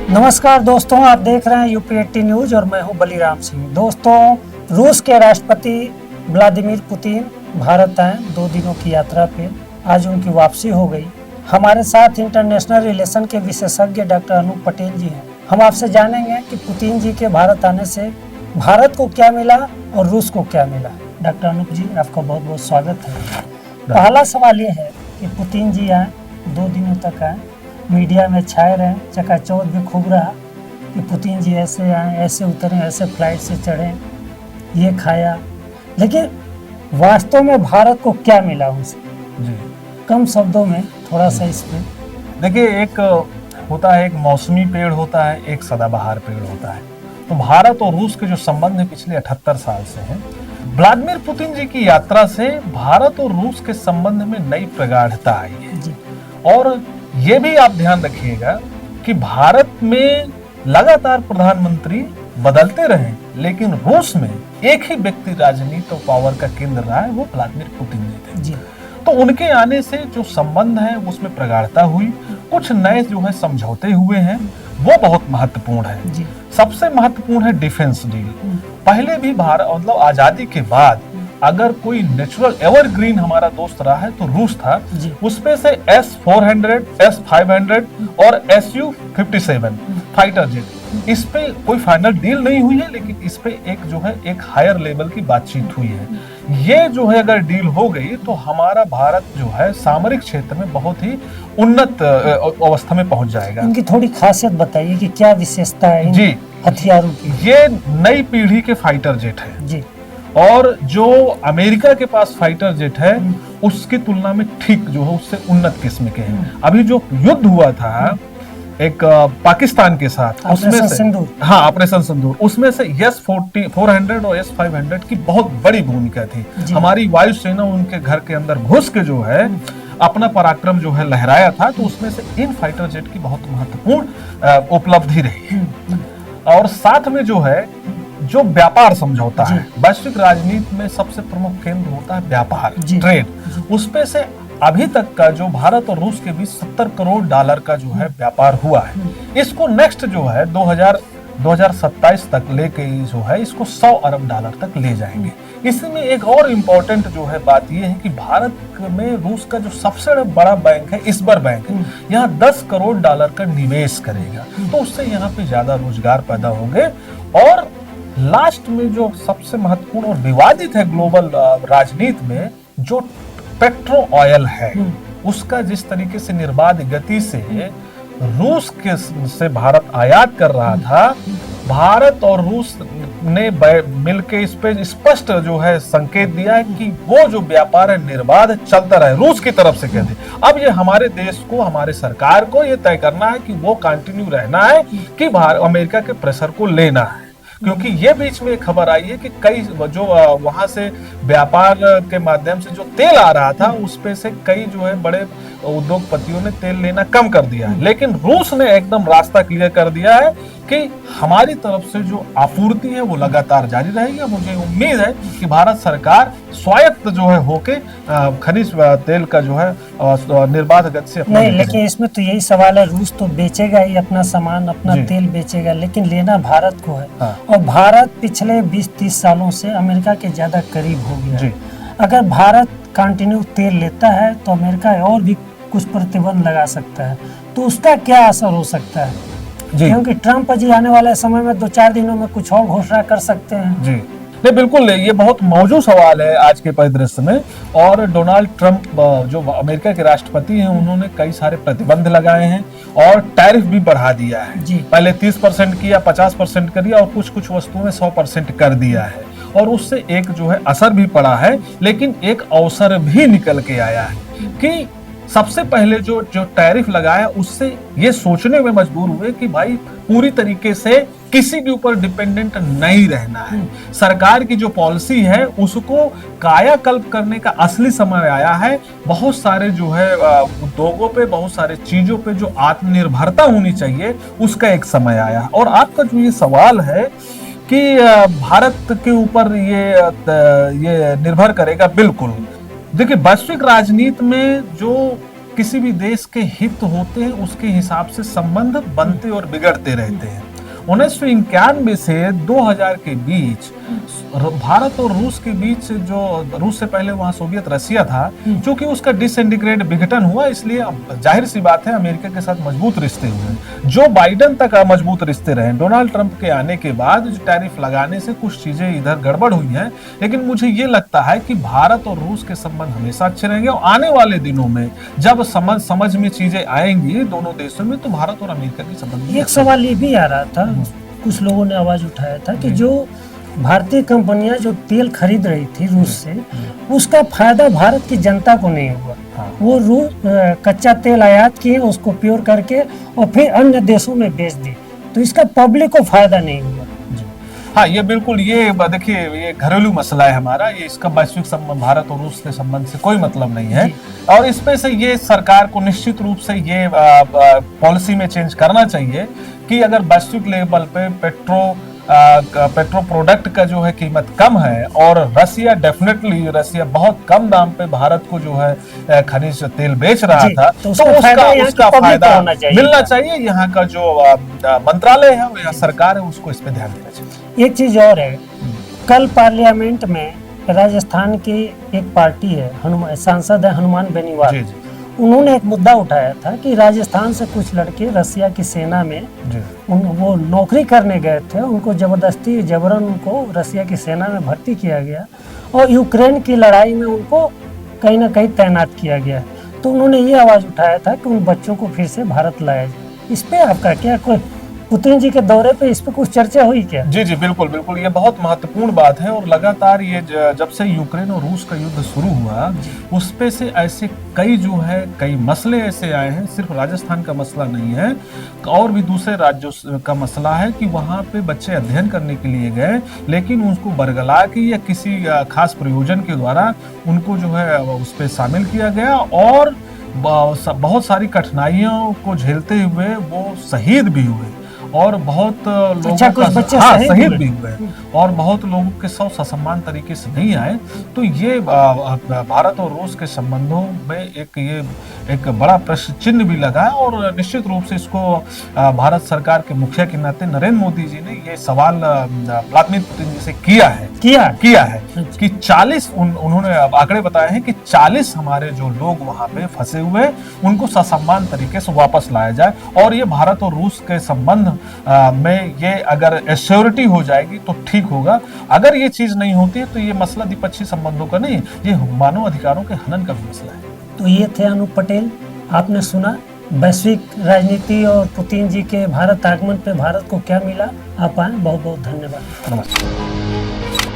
नमस्कार दोस्तों, आप देख रहे हैं यूपी 80 न्यूज और मैं हूं बलिराम सिंह। दोस्तों, रूस के राष्ट्रपति व्लादिमीर पुतिन भारत आए 2 दिनों की यात्रा पे। आज उनकी वापसी हो गई। हमारे साथ इंटरनेशनल रिलेशन के विशेषज्ञ डॉक्टर अनूप पटेल जी हैं। हम आपसे जानेंगे कि पुतिन जी के भारत आने से भारत को क्या मिला और रूस को क्या मिला। डॉक्टर अनूप जी, आपका बहुत बहुत स्वागत है। पहला सवाल ये है कि पुतिन जी आए, 2 दिनों तक आए, मीडिया में छाए रहे, चकाचौंध भी खूब रहा कि पुतिन जी ऐसे आए, ऐसे उतरे, ऐसे फ्लाइट से चढ़े, ये खाया। लेकिन वास्तव में भारत को क्या मिला उनसे? जी कम शब्दों में थोड़ा सा इस पे। देखिए, एक होता है, एक मौसमी पेड़ होता है, एक सदाबहार पेड़ होता है। तो भारत और रूस के जो संबंध है पिछले 78 साल से हैं। व्लादिमीर पुतिन जी की यात्रा से भारत और रूस के संबंध में नई प्रगाढ़ता आई है। जी। और ये भी आप ध्यान रखिएगा कि भारत में लगातार प्रधानमंत्री बदलते रहे, लेकिन रूस में एक ही व्यक्ति राजनीति और पावर का केंद्र रहा है, वो व्लादिमीर पुतिन जी थे। जी। तो उनके आने से जो संबंध है उसमें प्रगाढ़ता हुई, कुछ नए जो है समझौते हुए हैं, वो बहुत महत्वपूर्ण है। जी। सबसे महत्वपूर्ण है डिफेंस डील। पहले भी भारत मतलब आजादी के बाद अगर कोई नेचुरल एवरग्रीन हमारा दोस्त रहा है तो रूस था। उसमें से S-400, S-500 और Su-57 फाइटर जेट, इस पे कोई फाइनल डील नहीं हुई है, लेकिन इस पे एक जो है एक हायर लेवल की बातचीत हुई है। ये जो है अगर डील हो गई तो हमारा भारत जो है सामरिक क्षेत्र में बहुत ही उन्नत अवस्था में पहुंच जाएगा। इनकी थोड़ी खासियत बताइए कि क्या विशेषता है इन हथियारों की? ये नई पीढ़ी के फाइटर जेट है जी। और जो अमेरिका के पास फाइटर जेट है उसकी तुलना में ठीक जो है उससे उन्नत किस्म के हैं। अभी जो युद्ध हुआ था एक पाकिस्तान के साथ, उसमें से ऑपरेशन सिंदूर, उसमें से S-400 और S-500 की बहुत बड़ी भूमिका थी। हमारी वायुसेना उनके घर के अंदर घुस के जो है अपना पराक्रम जो है लहराया था। तो उसमें से इन फाइटर जेट की बहुत महत्वपूर्ण उपलब्धि रही है। और साथ में जो है जो व्यापार समझौता है, वैश्विक राजनीति में सबसे प्रमुख केंद्र होता है व्यापार, ट्रेड। उसपे से अभी तक का जो भारत और रूस के बीच $70 करोड़ का जो है व्यापार हुआ है, इसको नेक्स्ट जो है 2027 तक लेके जो है इसको $100 अरब तक ले जाएंगे। इसमें एक और इम्पोर्टेंट जो है बात यह है कि भारत में रूस का जो सबसे बड़ा बैंक है इस्बर बैंक, यहाँ $10 करोड़ का निवेश करेगा। तो उससे यहाँ पे ज्यादा रोजगार पैदा होंगे। और लास्ट में जो सबसे महत्वपूर्ण और विवादित है ग्लोबल राजनीति में, जो पेट्रो ऑयल है उसका जिस तरीके से निर्बाध गति से रूस के से भारत आयात कर रहा था, भारत और रूस ने मिलके इस पे स्पष्ट जो है संकेत दिया है कि वो जो व्यापार है निर्बाध चलता रहे, रूस की तरफ से कहते। अब ये हमारे देश को, हमारे सरकार को ये तय करना है कि वो कंटिन्यू रहना है कि अमेरिका के प्रेशर को लेना है। क्योंकि ये बीच में खबर आई है कि कई जो वहां से व्यापार के माध्यम से जो तेल आ रहा था उस पे से कई जो है बड़े उद्योगपतियों ने तेल लेना कम कर दिया है। लेकिन रूस ने एकदम रास्ता क्लियर कर दिया है कि हमारी तरफ से जो आपूर्ति है वो लगातार जारी रहेगी। मुझे उम्मीद है कि भारत सरकार स्वायत्त जो है होके खनिज तेल का जो है निर्बाध गति से नहीं, लेकिन इसमें तो यही सवाल है, रूस तो बेचेगा ही अपना सामान, अपना तेल बेचेगा, लेकिन लेना भारत को है। और भारत पिछले 20-30 सालों से अमेरिका के ज्यादा करीब हो गया है। अगर भारत कंटिन्यू तेल लेता है तो अमेरिका और भी कुछ प्रतिबंध लगा सकता है। तो उसका क्या असर हो सकता है? क्योंकि ट्रंप जी आने वाले समय में 2-4 दिनों में कुछ और घोषणा कर सकते हैं। जी नहीं, बिल्कुल, ये बहुत मौजूद सवाल है आज के परिदृश्य में। और डोनाल्ड ट्रंप जो अमेरिका के राष्ट्रपति हैं, उन्होंने कई सारे प्रतिबंध लगाए हैं और टैरिफ भी बढ़ा दिया है। पहले 30% किया, 50% कर दिया और कुछ कुछ वस्तुओं में 100% कर दिया है। और उससे एक जो है असर भी पड़ा है, लेकिन एक अवसर भी निकल के आया है कि सबसे पहले जो टैरिफ लगाया उससे ये सोचने में मजबूर हुए कि भाई पूरी तरीके से किसी के ऊपर डिपेंडेंट नहीं रहना है। सरकार की जो पॉलिसी है उसको कायाकल्प करने का असली समय आया है। बहुत सारे जो है उद्योगों पे, बहुत सारे चीजों पे जो आत्मनिर्भरता होनी चाहिए उसका एक समय आया है। और आपका जो ये सवाल है कि भारत के ऊपर ये निर्भर करेगा, बिल्कुल। देखिए, वैश्विक राजनीति में जो किसी भी देश के हित होते हैं उसके हिसाब से संबंध बनते और बिगड़ते रहते हैं। 1991 से 2000 के बीच भारत और रूस के बीच, जो रूस से पहले वहां सोवियत रशिया था, क्योंकि उसका डिसइंटीग्रेट विघटन हुआ, इसलिए अब जाहिर सी बात है अमेरिका के साथ मजबूत रिश्ते हुए। जो बाइडेन तक मजबूत रिश्ते रहे, डोनाल्ड ट्रंप के आने के बाद जो टैरिफ लगाने से कुछ चीजें इधर गड़बड़ हुई हैं, लेकिन मुझे ये लगता है कि भारत और रूस के संबंध हमेशा अच्छे रहेंगे और आने वाले दिनों में जब समझ में चीजें आएंगी दोनों देशों में, तो भारत और अमेरिका के संबंध। एक सवाल ये भी आ रहा था, कुछ लोगों ने आवाज उठाया था कि जो भारतीय कंपनियां जो तेल खरीद रही थी रूस से, उसका फायदा भारत की जनता को नहीं हुआ। वो कच्चा तेल आयात किए, उसको प्योर करके और फिर अन्य देशों में बेच दी, तो इसका पब्लिक को फायदा नहीं हुआ। हाँ, ये बिल्कुल, ये देखिए, ये घरेलू मसला है हमारा, ये इसका वैश्विक संबंध, भारत और रूस के संबंध से कोई मतलब नहीं है। और इसमें से ये सरकार को निश्चित रूप से ये पॉलिसी में चेंज करना चाहिए कि अगर वैश्विक लेवल पे पेट्रो प्रोडक्ट का जो है कीमत कम है और रसिया बहुत कम दाम पे भारत को जो है खनिज तेल बेच रहा था, तो उसका फायदा मिलना चाहिए। यहाँ का जो मंत्रालय है या सरकार है उसको इस पे ध्यान देना चाहिए। एक चीज और है, कल पार्लियामेंट में राजस्थान की एक पार्टी है, सांसद है हनुमान बेनीवाल, उन्होंने एक मुद्दा उठाया था कि राजस्थान से कुछ लड़के रसिया की सेना में वो नौकरी करने गए थे, उनको जबरदस्ती जबरन उनको रसिया की सेना में भर्ती किया गया और यूक्रेन की लड़ाई में उनको कहीं ना कहीं तैनात किया गया। तो उन्होंने ये आवाज उठाया था कि उन बच्चों को फिर से भारत लाया जाए। इस पे आपका क्या, कोई पुतिन जी के दौरे पे इस पे कुछ चर्चा हुई क्या? जी जी, बिल्कुल बिल्कुल, ये बहुत महत्वपूर्ण बात है। और लगातार ये जब से यूक्रेन और रूस का युद्ध शुरू हुआ, उस पे से ऐसे कई मसले ऐसे आए हैं, सिर्फ राजस्थान का मसला नहीं है, और भी दूसरे राज्यों का मसला है कि वहाँ पे बच्चे अध्ययन करने के लिए गए, लेकिन उनको बरगला के या किसी खास प्रयोजन के द्वारा उनको जो है उस पर शामिल किया गया और बहुत सारी कठिनाइयों को झेलते हुए वो शहीद भी हुए और बहुत लोगों शहीद भी हुए और बहुत लोगों के सौ ससम्मान तरीके से नहीं आए। तो ये भारत और रूस के संबंधों में एक बड़ा प्रश्न चिन्ह भी लगा है और निश्चित रूप से इसको भारत सरकार के मुखिया के नाते नरेंद्र मोदी जी ने ये सवाल व्लादिमीर पुतिन जी से किया है कि 40 उन्होंने आंकड़े बताए हैं कि 40 हमारे जो लोग वहां पे फंसे हुए उनको ससम्मान तरीके से वापस लाया जाए। और ये भारत और रूस के संबंध में ये अगर एश्योरिटी हो जाएगी तो ठीक होगा। अगर ये चीज नहीं होती है तो ये मसला द्विपक्षीय संबंधों का नहीं, ये मानव अधिकारों के हनन का भी मसला है। तो ये थे अनूप पटेल, आपने सुना वैश्विक राजनीति और पुतिन जी के भारत आगमन पे भारत को क्या मिला। आप आए, बहुत बहुत धन्यवाद। नमस्कार।